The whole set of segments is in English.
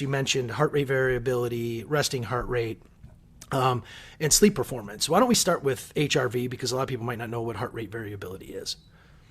You mentioned heart rate variability, resting heart rate, and sleep performance. Why don't we start with HRV, because a lot of people might not know what heart rate variability is.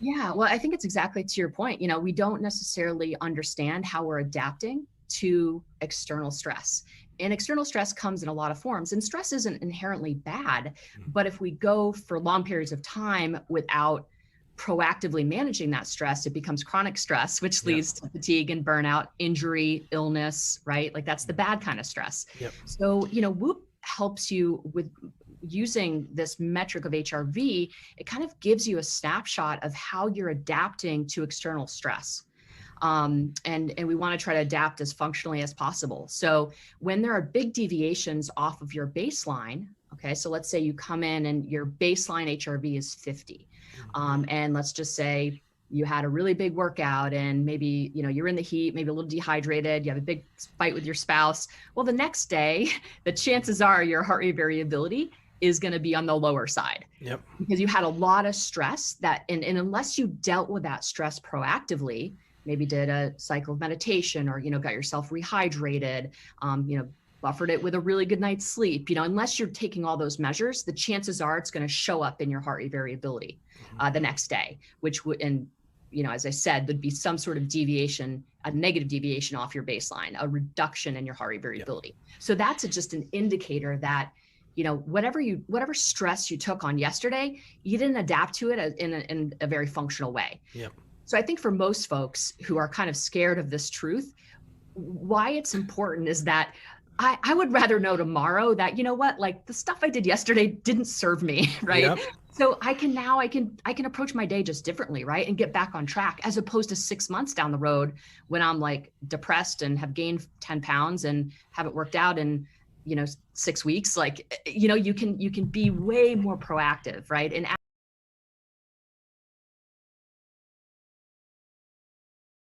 Yeah, well, I think it's exactly to your point. We don't necessarily understand how we're adapting to external stress. And external stress comes in a lot of forms, and stress isn't inherently bad. But if we go for long periods of time without proactively managing that stress, it becomes chronic stress, which Yep. leads to fatigue and burnout, injury, illness, right? Like that's the bad kind of stress. Yep. So, Whoop helps you with using this metric of HRV. It kind of gives you a snapshot of how you're adapting to external stress. And we want to try to adapt as functionally as possible. So when there are big deviations off of your baseline, okay, so let's say you come in and your baseline HRV is 50. And let's just say you had a really big workout and maybe, you're in the heat, maybe a little dehydrated, you have a big fight with your spouse. Well, the next day, the chances are your heart rate variability is going to be on the lower side. Yep. Because you had a lot of stress and unless you dealt with that stress proactively, maybe did a cycle of meditation or, got yourself rehydrated, buffered it with a really good night's sleep, unless you're taking all those measures, the chances are it's going to show up in your heart rate variability the next day, which would, and, as I said, would be some sort of deviation, a negative deviation off your baseline, a reduction in your heart rate variability. Yep. So that's just an indicator that, whatever stress you took on yesterday, you didn't adapt to it in a very functional way. Yep. So I think for most folks who are kind of scared of this truth, why it's important is that I would rather know tomorrow that, like the stuff I did yesterday didn't serve me, right? Yep. So I can approach my day just differently, right? And get back on track, as opposed to 6 months down the road when I'm like depressed and have gained 10 pounds and haven't worked out in 6 weeks. Like, you can be way more proactive, right? And